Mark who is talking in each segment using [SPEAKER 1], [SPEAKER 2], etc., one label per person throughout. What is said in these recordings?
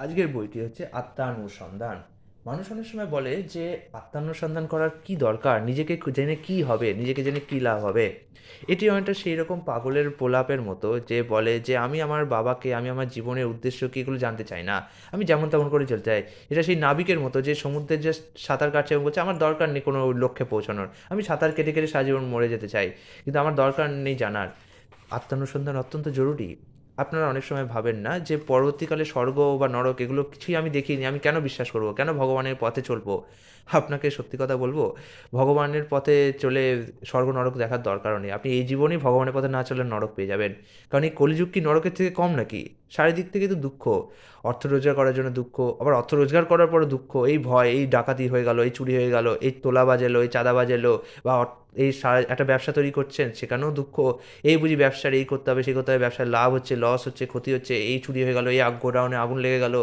[SPEAKER 1] আজকের বইটি হচ্ছে আত্মানুসন্ধান। মানুষ অনেক সময় বলে যে আত্মানুসন্ধান করার কি দরকার, নিজেকে জেনে কি হবে, নিজেকে জেনে কি লাভ হবে। এটি অনেকটা সেই রকম পাগলের প্রলাপের মতো, যে বলে যে আমি আমার বাবাকে, আমি আমার জীবনের উদ্দেশ্য কি, এগুলো জানতে চাই না, আমি যেমন তেমন করে চলতে চাই। এটা সেই নাবিকের মতো যে সমুদ্রে যে সাঁতার কাটছে এবং বলছে আমার দরকার নেই কোনো লক্ষ্যে পৌঁছানোর, আমি সাঁতার কেটে কেটে সারা জীবন মরে যেতে চাই, কিন্তু আমার দরকার নেই জানার। আত্মানুসন্ধান অত্যন্ত জরুরি। আপনারা অনেক সময় ভাবেন না যে পরবর্তীকালে স্বর্গ বা নরক এগুলো কিছুই আমি দেখিনি, আমি কেন বিশ্বাস করব, কেন ভগবানের পথে চলবো? আপনাকে সত্যি কথা বলবো, ভগবানের পথে চলে স্বর্গ নরক দেখার দরকারও নেই। আপনি এই জীবনেই ভগবানের পথে না চলে নরক পেয়ে যাবেন। কারণ এই কলিযুগ কি নরকের থেকে কম নাকি? চারিদিক থেকে তো দুঃখ। অর্থ রোজগার করার জন্য দুঃখ, আবার অর্থ রোজগার করার পরও দুঃখ, এই ভয়, এই ডাকাতি হয়ে গেল, এই চুরি হয়ে গেল, এই তোলাবাজ এলো, এই চাঁদাবাজ এলো, বা এই একটা ব্যবসা তৈরি করছেন সেখানেও দুঃখ। এই বুঝি ব্যবসার এই করতে হবে, সেই করতে হবে, ব্যবসায় লাভ হচ্ছে, লস হচ্ছে, ক্ষতি হচ্ছে, এই চুরি হয়ে গেল, এই গোডাউনে আগুন লেগে গেল,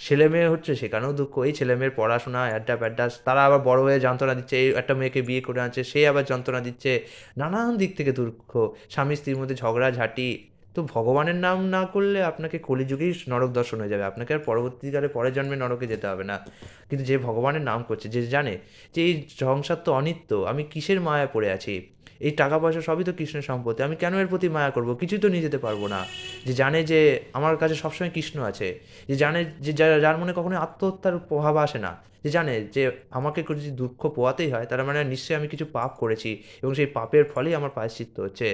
[SPEAKER 1] ছেলে মেয়ে হচ্ছে সেখানেও দুঃখ, এই ছেলে মেয়ের পড়াশোনা অ্যাড্ডা প্যাড্ডা, তারা আবার বড় হয়ে যন্ত্রণা দিচ্ছে, এই একটা মেয়েকে বিয়ে করে আনছে, সে আবার যন্ত্রণা দিচ্ছে, নানান দিক থেকে দুঃখ, স্বামী স্ত্রীর মধ্যে ঝগড়াঝাঁটি। তো ভগবানের নাম না করলে আপনাকে কলিযুগেই নরক দর্শন হয়ে যাবে, আপনাকে আর পরবর্তীকালে পরের জন্মে নরকে যেতে হবে না। কিন্তু যে ভগবানের নাম করছে, যে জানে যে এই সংসার তো অনিত্য, আমি কিসের মায়ায় পড়ে আছি, এই টাকা পয়সা সবই তো কৃষ্ণের সম্পত্তি, আমি কেন এর প্রতি মায়া করব, কিছুই তো নিয়ে যেতে পারবো না। যে জানে যে আমার কাছে সবসময় কৃষ্ণ আছে, যে জানে যে যার মনে কখনোই আত্মহত্যার প্রভাব আসে না, যে জানে যে আমাকে যদি দুঃখ পোয়াতেই হয় তার মানে নিশ্চয়ই আমি কিছু পাপ করেছি এবং সেই পাপের ফলেই আমার প্রায়শ্চিত্ত হচ্ছে।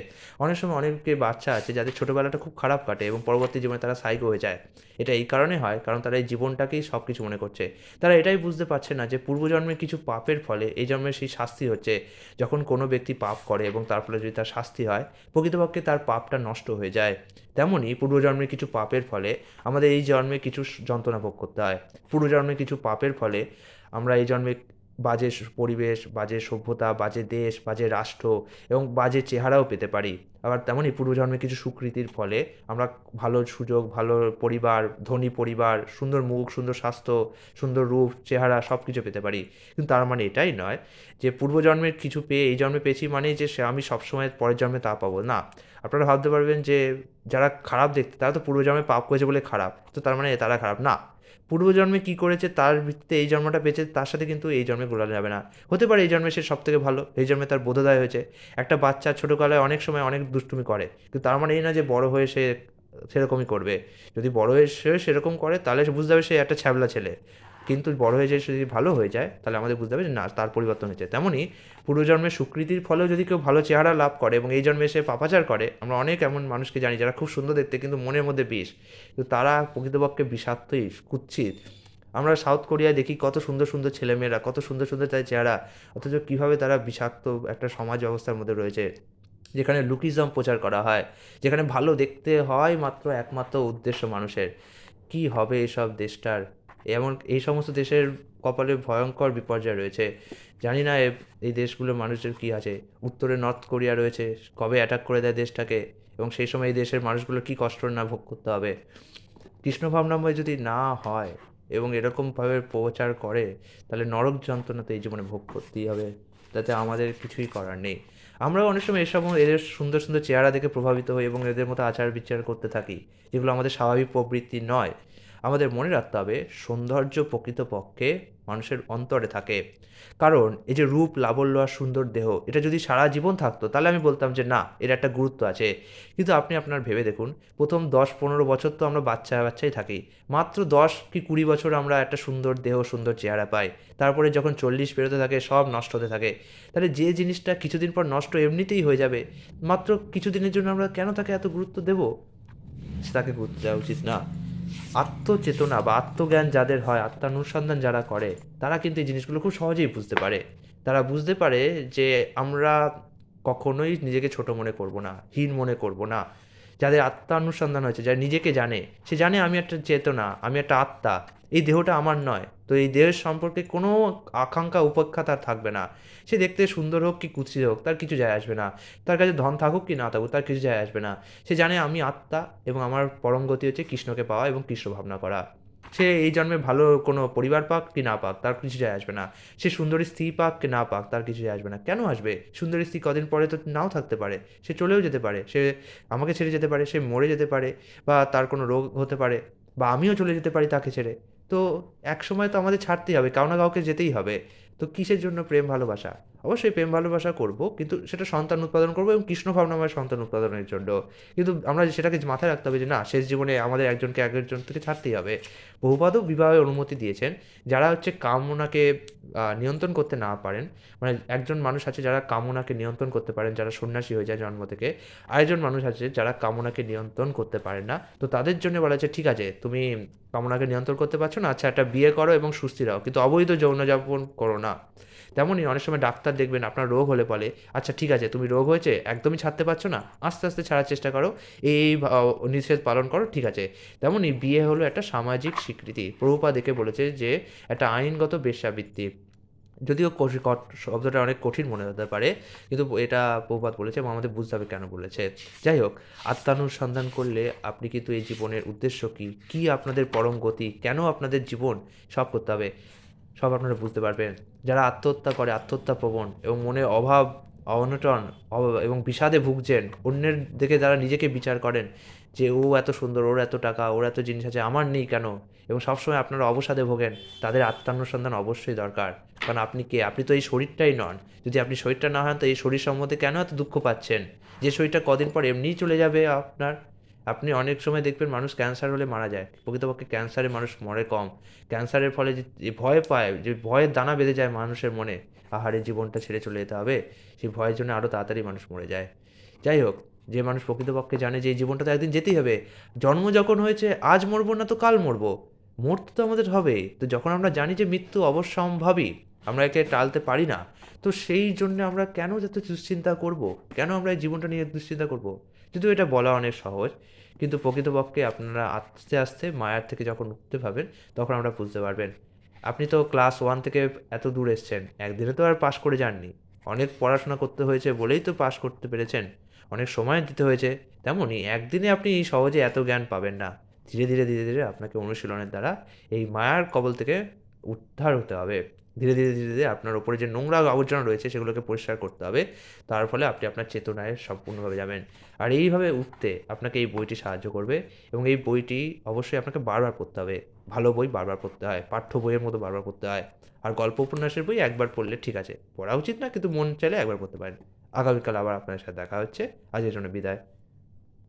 [SPEAKER 1] অনেক সময় অনেকে বাচ্চা আছে যাদের ছোটোবেলাটা খুব খারাপ কাটে এবং পরবর্তী জীবনে তারা সাইকো হয়ে যায়। এটা এই কারণে হয় কারণ তারা এই জীবনটাকেই সব কিছু মনে করছে। তারা এটাই বুঝতে পারছে না যে পূর্বজন্মের কিছু পাপের ফলে এই জন্মের সেই শাস্তি হচ্ছে। যখন কোনো ব্যক্তি পাপ করে এবং তার ফলে যদি তার শাস্তি হয়, প্রকৃতপক্ষে তার পাপটা নষ্ট হয়ে যায়। তেমনই পূর্বজন্মের কিছু পাপের ফলে আমাদের এই জন্মে কিছু যন্ত্রণা ভোগ করতে হয়। পূর্বজন্মের কিছু পাপের ফলে আমরা এই জন্মে বাজে পরিবেশ, বাজে সভ্যতা, বাজে দেশ, বাজে রাষ্ট্র এবং বাজে চেহারাও পেতে পারি। আবার তেমনই পূর্বজন্মে কিছু সুকৃতির ফলে আমরা ভালো সুযোগ, ভালো পরিবার, ধনী পরিবার, সুন্দর মুখ, সুন্দর স্বাস্থ্য, সুন্দর রূপ, চেহারা সব কিছু পেতে পারি। কিন্তু তার মানে এটাই নয় যে পূর্বজন্মের কিছু পেয়ে এই জন্মে পেয়েছি মানেই যে সে আমি সবসময় পরের জন্মে তা পাবো না। আপনারা ভাবতে পারবেন যে যারা খারাপ দেখতে তারা তো পূর্বজন্মে পাপ করেছে বলে খারাপ, তো তার মানে তারা খারাপ না। পূর্বজন্মে কী করেছে তার ভিত্তিতে এই জন্মটা পেয়েছে, তার সাথে কিন্তু এই জন্মে গোলানো যাবে না। হতে পারে এই জন্মে সে সবথেকে ভালো, এই জন্মে তার বোধোদয় হয়েছে। একটা বাচ্চা ছোটোকালে অনেক সময় অনেক দুষ্টুমি করে, কিন্তু তার মানে এই না যে বড় হয়ে সে সেরকমই করবে। যদি বড় হয়ে সে সেরকম করে তাহলে সে বুঝতে হবে সে একটা ছ্যাবলা ছেলে। কিন্তু বড় হয়ে যে সে যদি ভালো হয়ে যায় তাহলে আমাদের বুঝতে হবে যে না, তার পরিবর্তন হয়েছে। তেমনই পূর্বজন্মের সুকৃতির ফলেও যদি কেউ ভালো চেহারা লাভ করে এবং এই জন্মে সে পাপাচার করে, আমরা অনেক এমন মানুষকে জানি যারা খুব সুন্দর দেখতে কিন্তু মনের মধ্যে বিষ, কিন্তু তারা প্রকৃতপক্ষে বিষাক্তই, কুৎসিত। আমরা সাউথ কোরিয়ায় দেখি কত সুন্দর সুন্দর ছেলেমেয়েরা, কত সুন্দর সুন্দর তাদের চেহারা, অথচ কীভাবে তারা বিষাক্ত একটা সমাজ ব্যবস্থার মধ্যে রয়েছে, যেখানে লুকিজম প্রচার করা হয়, যেখানে ভালো দেখতে হয় মাত্র একমাত্র উদ্দেশ্য মানুষের। কি হবে এসব দেশটার? এমন এই সমস্ত দেশের কপালে ভয়ঙ্কর বিপর্যয় রয়েছে। জানি না এই দেশগুলোর মানুষদের কী আছে। উত্তরে নর্থ কোরিয়া রয়েছে, কবে অ্যাটাক করে দেয় দেশটাকে, এবং সেই সময় এই দেশের মানুষগুলো কী কষ্ট না ভোগ করতে হবে। কৃষ্ণ ভাবনাময় যদি না হয় এবং এরকমভাবে প্রচার করে, তাহলে নরক যন্ত্রণা তো এই জীবনে ভোগ করতেই হবে। তাতে আমাদের কিছুই করার নেই। আমরাও অনেক সময় এসব এদের সুন্দর সুন্দর চেহারা দেখে প্রভাবিত হই এবং এদের মতো আচার বিচার করতে থাকি, যেগুলো আমাদের স্বাভাবিক প্রবৃত্তি নয়। আমাদের মনে রাখতে হবে সৌন্দর্য প্রকৃতপক্ষে মানুষের অন্তরে থাকে। কারণ এই যে রূপ, লাবণ্য আর সুন্দর দেহ, এটা যদি সারা জীবন থাকতো তাহলে আমি বলতাম যে না, এর একটা গুরুত্ব আছে। কিন্তু আপনি আপনার ভেবে দেখুন, প্রথম 10-15 বছর তো আমরা বাচ্চা বাচ্চাই থাকি। মাত্র 10 কি 20 বছর আমরা একটা সুন্দর দেহ, সুন্দর চেহারা পাই। তারপরে যখন 40 পেরোতে থাকে সব নষ্ট হতে থাকে। তাহলে যে জিনিসটা কিছুদিন পর নষ্ট এমনিতেই হয়ে যাবে, মাত্র কিছুদিনের জন্য আমরা কেন তাকে এত গুরুত্ব দেব? তাকে গুরুত্ব দেওয়া উচিত না। আত্মচেতনা বা আত্মজ্ঞান যাদের হয়, আত্মানুসন্ধান যারা করে, তারা কিন্তু এই জিনিসগুলো খুব সহজেই বুঝতে পারে। তারা বুঝতে পারে যে আমরা কখনোই নিজেকে ছোট মনে করব না, হীন মনে করব না। যাদের আত্মানুসন্ধান হয়েছে, যারা নিজেকে জানে, সে জানে আমি একটা চেতনা, আমি একটা আত্মা, এই দেহটা আমার নয়। তো এই দেহের সম্পর্কে কোনো আকাঙ্ক্ষা উপেক্ষা তার থাকবে না। সে দেখতে সুন্দর হোক কি কুৎসিত হোক তার কিছু যায় আসবে না। তার কাছে ধন থাকুক কি না থাকুক তার কিছু যায় আসবে না। সে জানে আমি আত্মা এবং আমার পরম গতি হচ্ছে কৃষ্ণকে পাওয়া এবং কৃষ্ণ ভাবনা করা। সে এই জন্মে ভালো কোনো পরিবার পাক কি না পাক তার কিছু যায় আসবে না। সে সুন্দরী স্ত্রী পাক কি না পাক তার কিছু যায় আসবে না। কেন আসবে? সুন্দরী স্ত্রী কদিন পরে তো নাও থাকতে পারে। সে চলেও যেতে পারে। সে আমাকে ছেড়ে যেতে পারে, সে মরে যেতে পারে, বা তার কোনো রোগ হতে পারে। বা আমিও চলে যেতে পারি তাকে ছেড়ে। তো একসময় তো আমাদের ছাড়তেই হবে, কারো না কাউকে যেতেই হবে। তো কিসের জন্য প্রেম ভালোবাসা? অবশ্যই প্রেম ভালোবাসা করব, কিন্তু সেটা সন্তান উৎপাদন করব এবং কৃষ্ণ ভাবনাময় সন্তান উৎপাদনের জন্য। কিন্তু আমরা সেটাকে মাথায় রাখতে হবে যে না, শেষ জীবনে আমাদের একজনকে আরেকজন থেকে ছাড়তেই হবে। বহুপাদও বিবাহের অনুমতি দিয়েছেন। যারা হচ্ছে কামনাকে নিয়ন্ত্রণ করতে না পারেন, মানে একজন মানুষ আছে যারা কামনাকে নিয়ন্ত্রণ করতে পারেন, যারা সন্ন্যাসী হয়ে যায় জন্ম থেকে। আরেকজন মানুষ আছে যারা কামনাকে নিয়ন্ত্রণ করতে পারেন না। তো তাদের জন্য বলা হচ্ছে ঠিক আছে, তুমি কামনাকে নিয়ন্ত্রণ করতে পারছো না, আচ্ছা একটা বিয়ে করো এবং সুস্থি রাও, কিন্তু অবৈধ যৌনযাপন করো না। তেমনই অনেক সময় ডাক্তার দেখবেন আপনার রোগ হলে বলে আচ্ছা ঠিক আছে, তুমি রোগ হয়েছে একদমই ছাড়তে পারছো না, আস্তে আস্তে ছাড়ার চেষ্টা করো, এই নিষেধ পালন করো, ঠিক আছে। তেমনই বিয়ে হলো একটা সামাজিক স্বীকৃতি। প্রভুপাদ একে বলেছে যে একটা আইনগত বেশ্যাবৃত্তি। যদিও শব্দটা অনেক কঠিন মনে হতে পারে, কিন্তু এটা প্রভুপাদ বলেছে এবং আমাদের বুঝতে হবে কেন বলেছে। যাই হোক, আত্মানুসন্ধান করলে আপনি কিন্তু এই জীবনের উদ্দেশ্য কী, কী আপনাদের পরম গতি, কেন আপনাদের জীবন, সব করতে হবে, সব আপনারা বুঝতে পারবেন। যারা আত্মহত্যা করে, আত্মহত্যাপ্রবণ এবং মনে অভাব, অনটন এবং বিষাদে ভুগছেন, অন্যের দিকে যারা নিজেকে বিচার করেন যে ও এত সুন্দর, ওর এত টাকা, ওর এত জিনিস আছে, আমার নেই কেন, এবং সবসময় আপনারা অবসাদে ভোগেন, তাদের আত্মানুসন্ধান অবশ্যই দরকার। কারণ আপনি কে? আপনি তো এই শরীরটাই নন। যদি আপনি শরীরটা না হন, তো এই শরীর সম্বন্ধে কেন এত দুঃখ পাচ্ছেন? যে শরীরটা কদিন পর এমনিই চলে যাবে আপনার। আপনি অনেক সময় দেখবেন মানুষ ক্যান্সার হলে মারা যায়, প্রকৃতপক্ষে ক্যান্সারে মানুষ মরে কম। ক্যান্সারের ফলে যে ভয় পায়, যে ভয়ের দানা বেঁধে যায় মানুষের মনে, আহারে জীবনটা ছেড়ে চলে যেতে হবে, সেই ভয়ের জন্য আরও তাড়াতাড়ি মানুষ মরে যায়। যাই হোক, যে মানুষ প্রকৃতপক্ষে জানে যে এই জীবনটা তো একদিন যেতেই হবে, জন্ম যখন হয়েছে আজ মরবো না তো কাল মরবো, মরতে তো আমাদের হবেই। তো যখন আমরা জানি যে মৃত্যু অবশ্যম্ভাবী, আমরা একে টালতে পারি না, তো সেই জন্য আমরা কেন এত দুশ্চিন্তা করব? কেন আমরা এই জীবনটা নিয়ে দুশ্চিন্তা করব? যদিও এটা বলা অনেক সহজ, কিন্তু প্রকৃতপক্ষে আপনারা আস্তে আস্তে মায়ার থেকে যখন উঠতে পারবেন, তখন আমরা বুঝতে পারবেন। আপনি তো ক্লাস 1 থেকে এত দূর এসেছেন, একদিনে তো আর পাশ করে যাননি। অনেক পড়াশোনা করতে হয়েছে বলেই তো পাশ করতে পেরেছেন। অনেক সময় দিতে হয়েছে। তেমনই একদিনে আপনি সহজে এত জ্ঞান পাবেন না। ধীরে ধীরে ধীরে ধীরে আপনাকে অনুশীলনের দ্বারা এই মায়ার কবল থেকে উদ্ধার হতে হবে। ধীরে ধীরে ধীরে ধীরে আপনার উপরে যে নোংরা আবর্জনা রয়েছে সেগুলোকে পরিষ্কার করতে হবে। তার ফলে আপনি আপনার চেতনায় সম্পূর্ণভাবে যাবেন। আর এইভাবে উঠতে আপনাকে এই বইটি সাহায্য করবে, এবং এই বইটি অবশ্যই আপনাকে বারবার পড়তে হবে। ভালো বই বারবার পড়তে হয়, পাঠ্য বইয়ের মতো বারবার পড়তে হয়। আর গল্প উপন্যাসের বই একবার পড়লে ঠিক আছে, পড়া উচিত না, কিন্তু মন চাইলে একবার পড়তে পারেন। আগামীকাল আবার আপনার সাথে দেখা হচ্ছে। আজকের জন্য বিদায়।